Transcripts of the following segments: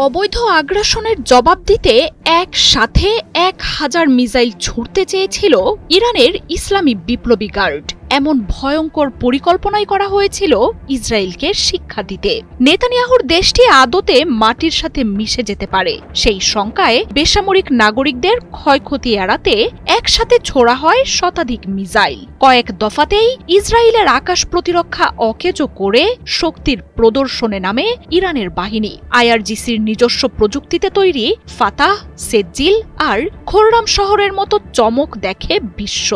অবৈধ আগ্রাসনের জবাব দিতে একসাথে 1000 মিসাইল ছুড়তে চেয়েছিল ইরানের ইসলামী বিপ্লবী গার্ড। এমন ভয়ঙ্কর পরিকল্পনাই করা হয়েছিল ইসরায়েলকে শিক্ষা দিতে। নেতানিয়াহুর দেশটি আদতে মাটির সাথে মিশে যেতে পারে সেই শঙ্কায় বেসামরিক নাগরিকদের ক্ষয়ক্ষতি এড়াতে একসাথে ছোড়া হয় শতাধিক মিসাইল। কয়েক দফাতেই ইসরায়েলের আকাশ প্রতিরক্ষা অকেজো করে শক্তির প্রদর্শনে নামে ইরানের বাহিনী। আইআরজিসির নিজস্ব প্রযুক্তিতে তৈরি ফাতাহ, সেজ্জিল আর খোররাম শহরের মতো চমক দেখে বিশ্ব।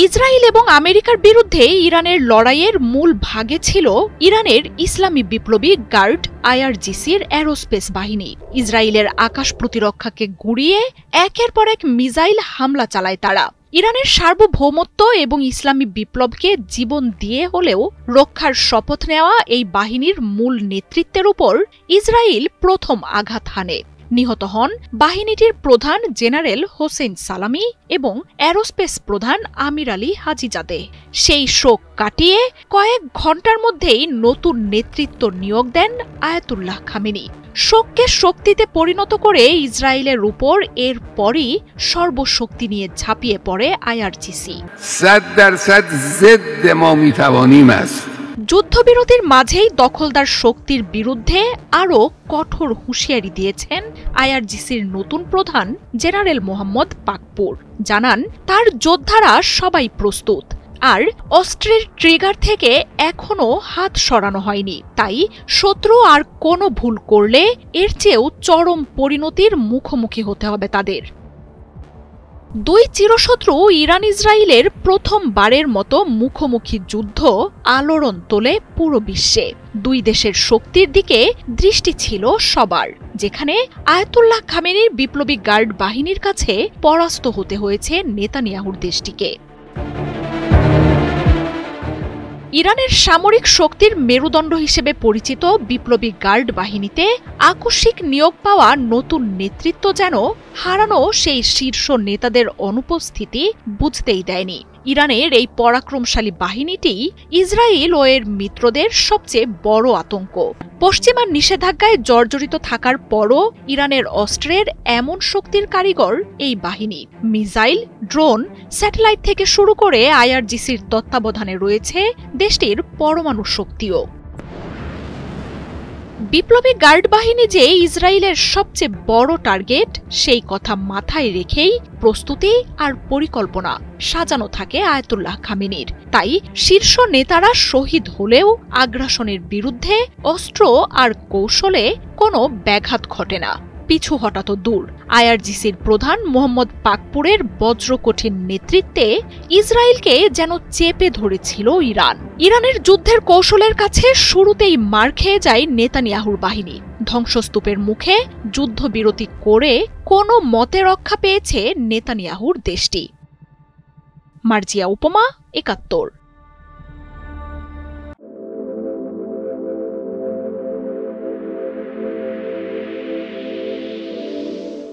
ইসরায়েল এবং আমেরিকার বিরুদ্ধে ইরানের লড়াইয়ের মূল ভাগে ছিল ইরানের ইসলামী বিপ্লবী গার্ড আইআরজিসির অ্যারোস্পেস বাহিনী। ইসরায়েলের আকাশ প্রতিরক্ষাকে গুঁড়িয়ে একের পর এক মিসাইল হামলা চালায় তারা। ইরানের সার্বভৌমত্ব এবং ইসলামী বিপ্লবকে জীবন দিয়ে হলেও রক্ষার শপথ নেওয়া এই বাহিনীর মূল নেতৃত্বের উপর ইসরায়েল প্রথম আঘাত হানে। নিহত হন বাহিনীটির প্রধান জেনারেল হোসেন সালামি এবং অ্যারোস্পেস প্রধান আমির আলী হাজিজাদে। সেই শোক কাটিয়ে কয়েক ঘণ্টার মধ্যেই নতুন নেতৃত্ব নিয়োগ দেন আয়াতুল্লাহ খামেনি। শোককে শক্তিতে পরিণত করে ইসরায়েলের উপর এরপরই সর্বশক্তি নিয়ে ঝাঁপিয়ে পড়ে আইআরজিসি। যুদ্ধবিরতির মাঝেই দখলদার শক্তির বিরুদ্ধে আরও কঠোর হুঁশিয়ারি দিয়েছেন আইআরজিসির নতুন প্রধান জেনারেল মোহাম্মদ পাকপুর। জানান তার যোদ্ধারা সবাই প্রস্তুত আর অস্ত্রের ট্রিগার থেকে এখনো হাত সরানো হয়নি। তাই শত্রু আর কোনো ভুল করলে এর চেয়েও চরম পরিণতির মুখোমুখি হতে হবে তাদের। দুই চিরশত্রু ইরান ইসরায়েলের প্রথমবারের মতো মুখোমুখি যুদ্ধ আলোড়ন তোলে পুরো বিশ্বে। দুই দেশের শক্তির দিকে দৃষ্টি ছিল সবার, যেখানে আয়াতুল্লাহ খামেনির বিপ্লবী গার্ড বাহিনীর কাছে পরাস্ত হতে হয়েছে নেতানিয়াহুর দেশটিকে। ইরানের সামরিক শক্তির মেরুদণ্ড হিসেবে পরিচিত বিপ্লবী গার্ড বাহিনীতে আকস্মিক নিয়োগ পাওয়া নতুন নেতৃত্ব যেন হারানো সেই শীর্ষ নেতাদের অনুপস্থিতি বুঝতেই দেয়নি। ইরানের এই পরাক্রমশালী বাহিনীটি ইসরায়েল ও এর মিত্রদের সবচেয়ে বড় আতঙ্ক। পশ্চিমা নিষেধাজ্ঞায় জর্জরিত থাকার পরও ইরানের অস্ত্রের এমন শক্তির কারিগর এই বাহিনী। মিসাইল, ড্রোন, স্যাটেলাইট থেকে শুরু করে আইআরজিসির তত্ত্বাবধানে রয়েছে দেশটির পরমাণু শক্তিও। বিপ্লবী গার্ড বাহিনী যে ইসরায়েলের সবচেয়ে বড় টার্গেট সেই কথা মাথায় রেখেই প্রস্তুতি আর পরিকল্পনা সাজানো থাকে আয়াতুল্লাহ খামেনির। তাই শীর্ষ নেতারা শহীদ হলেও আগ্রাসনের বিরুদ্ধে অস্ত্র আর কৌশলে কোনো ব্যাঘাত ঘটে না, পিছু হটা তো দূর। আইআরজিসির প্রধান মোহাম্মদ পাকপুরের বজ্রকঠিন নেতৃত্বে ইসরায়েলকে যেন চেপে ধরেছিল ইরান। ইরানের যুদ্ধের কৌশলের কাছে শুরুতেই মার খেয়ে যায় নেতানিয়াহুর বাহিনী। ধ্বংসস্তূপের মুখে যুদ্ধবিরতি করে কোনো মতে রক্ষা পেয়েছে নেতানিয়াহুর দেশটি। মার্জিয়া উপমা, ৭১।